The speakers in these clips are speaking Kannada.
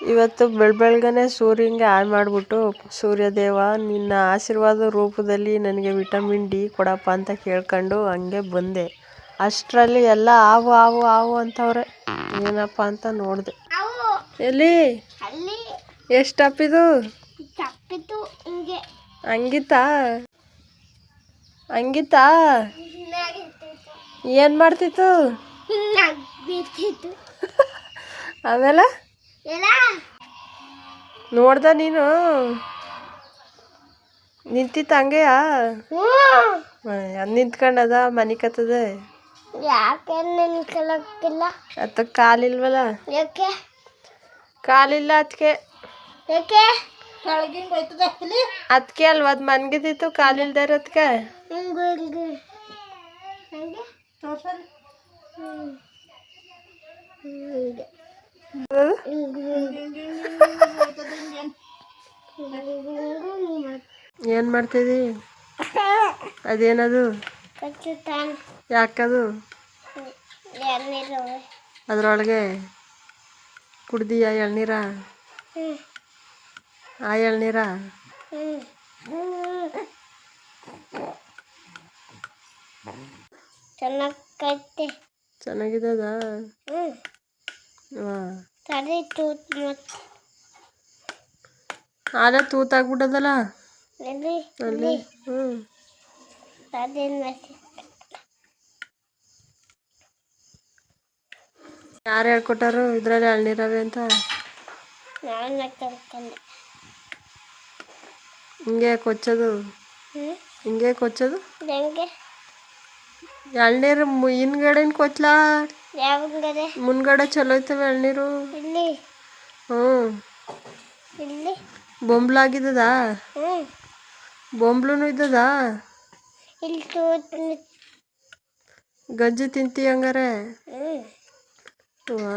ಇವತ್ತು ಬೆಳಗ್ಗೆನೆ ಸೂರ್ಯಂಗೆ ಹಾಳು ಮಾಡಿಬಿಟ್ಟು ಸೂರ್ಯದೇವ ನಿನ್ನ ಆಶೀರ್ವಾದ ರೂಪದಲ್ಲಿ ನನಗೆ ವಿಟಮಿನ್ ಡಿ ಕೊಡಪ್ಪ ಅಂತ ಕೇಳ್ಕೊಂಡು ಹಂಗೆ ಬಂದೆ. ಅಷ್ಟರಲ್ಲಿ ಎಲ್ಲ ಹಾವು ಹಾವು ಹಾವು ಅಂತವ್ರೆ. ಏನಪ್ಪ ಅಂತ ನೋಡಿದೆ. ಎಲ್ಲಿ ಎಷ್ಟು ಅಪ್ಪಿದು ಹಂಗಿತ್ತಾ ಹಂಗಿತ್ತಾ ಏನು ಮಾಡ್ತಿತ್ತು ಆಮೇಲೆ ನೋಡ್ದ ನೀನು ನಿಂತಿತ್ತು ಹಂಗೆಯಾ ನಿಂತ್ಕೊಂಡದ ಮನೆ ಕತ್ತದೆ ಅತ್ತ ಕಾಲಿಲ್ವಲ್ಲ ಕಾಲಿಲ್ಲ ಅದಕ್ಕೆ ಅದಕ್ಕೆ ಅಲ್ವ ಅದು ಮನ್ಗಿದ್ದಿತ್ತು ಕಾಲಿಲ್ದೇ ಇರೋದಕ್ಕೆ ಏನು ಮಾಡ್ತಿದ್ದಿ ಅದೇನದು ಯಾಕದು ಅದ್ರೊಳಗೆ ಕುಡ್ದೀಯ ಎಳ್ನೀರ ಆ ಎಳ್ನೀರ ಚೆನ್ನಾಗಿದ್ದದ ಆದ್ರೆ ತೂತಾಗ್ಬಿಟ್ಟದಲ್ಲ ಅಲ್ಲಿ ಯಾರು ಹೇಳ್ಕೊಟ್ಟಾರು ಇದ್ರಲ್ಲಿ ಎಳ್ನೀರವೆ ಅಂತ ಹಿಂಗೆ ಕೊಚ್ಚೋದು ಹಿಂಗೆ ಕೊಚ್ಚೋದು ಎಳ್ನೀರು ಹಿಂದ್ಗಡೆನ ಕೊಚ್ಲಾ ಮುಂದ್ಗಡೆ ಚಲೋ ಐತವೆ ಎಳ್ನೀರು ಬೊಂಬ್ಲಾಗಿದ್ದದ ಬೊಂಬ್ಲೂ ಇದ್ದದ ಗಂಜಿ ತಿಂತಿ ಹಂಗಾರೆ ವಾ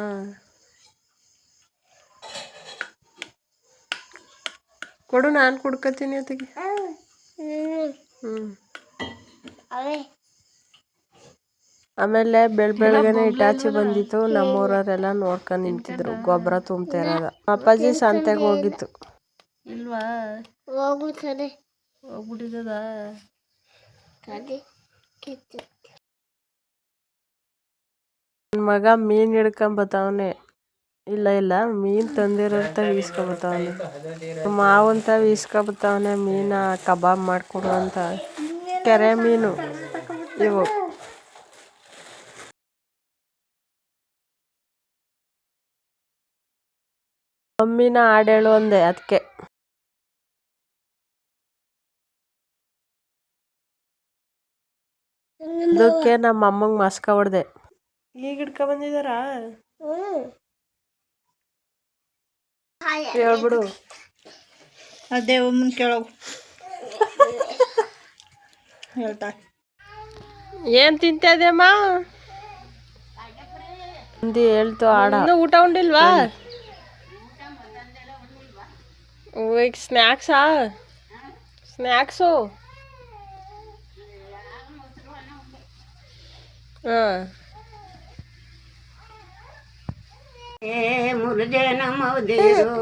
ಕೊಡು ನಾನು ಕುಡ್ಕತೀನಿ ಅದಕ್ಕೆ ಆಮೇಲೆ ಬೆಳಗ್ಗೆನೆ ಇಟಾಚಿ ಬಂದಿತ್ತು. ನಮ್ಮೂರವರೆಲ್ಲ ನೋಡ್ಕೊಂಡು ನಿಂತಿದ್ರು ಗೊಬ್ಬರ ತುಂಬ್ತಾ ಇರೋದ. ಅಪ್ಪಾಜಿ ಸಂತೆಗೆ ಹೋಗಿತ್ತು ಇಲ್ವಾ ಹೋಗ್ಬಿಟ್ಟಿದ್ದದ ನನ್ನ ಮಗ ಮೀನು ಹಿಡ್ಕೊಂಬತ್ತವನೆ ಇಲ್ಲ ಮೀನು ತಂದಿರೋಂತ ಈಸ್ಕೊಬತ್ತವನೆ ಮಾವಂತ ಈಸ್ಕೊಬತ್ತವನೆ ಮೀನ ಕಬಾಬ್ ಮಾಡ್ಕೊಡು ಅಂತ. ಕೆರೆ ಮೀನು ಇವು ಮಮ್ಮಿನ ಹಾಡೇಳು ಅಂದೆ ಅದಕ್ಕೆ ಅದಕ್ಕೆ ನಮ್ಮ ಅಮ್ಮಂಗೆ ಮಸ್ಕ ಹೊಡ್ದೆ. ಈಗ ಹಿಡ್ಕೊ ಬಂದಿದಾರ ಹೇಳ್ಬಿಡು ಅದೇ ಒಮ್ಮನ್ ಕೇಳೋಗು ಹೇಳ್ತಾ ಏನ್ ತಿಂತದೇಮ್ಮ ಹಿಂದಿ ಹೇಳ್ತು ಆಡ. ಊಟ ಉಂಡಿಲ್ವಾ? ಈಗ ಸ್ನ್ಯಾಕ್ಸು ಮುರುಜನ ಮೌದೇರು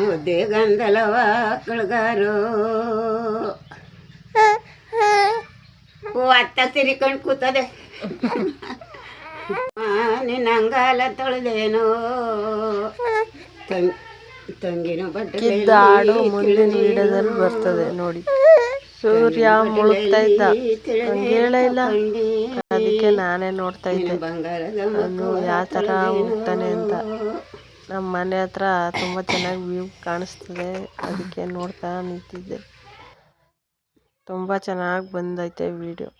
ಮುದ್ದೆ ಗಂಧಲವ ಕಳ್ಗಾರು ಅತ್ತ ತಿರ್ಕೊಂಡು ಕೂತದೆ. ನಿನ್ನ ಅಂಗಾಲ ತೊಳೆದೇನೋ ತಂಗಿನ ಕಿದ್ದಾಡು ಮುಂದಿನ ವಿಡಿಯೋದಲ್ಲಿ ಬರ್ತದೆ ನೋಡಿ. ಸೂರ್ಯ ಮುಳುಗ್ತಾ ಇದ್ದ ಹೇಳ ಇಲ್ಲ ಅದಕ್ಕೆ ನಾನೇ ನೋಡ್ತಾ ಇದ್ದೆ ಅವನು ಯಾವ ಥರ ಹೋಗ್ತಾನೆ ಅಂತ. ನಮ್ಮ ಮನೆ ಹತ್ರ ತುಂಬ ಚೆನ್ನಾಗಿ ವ್ಯೂ ಕಾಣಿಸ್ತದೆ ಅದಕ್ಕೆ ನೋಡ್ತಾ ನಿಂತಿದ್ದೆ. ತುಂಬ ಚೆನ್ನಾಗಿ ಬಂದೈತೆ ವಿಡಿಯೋ.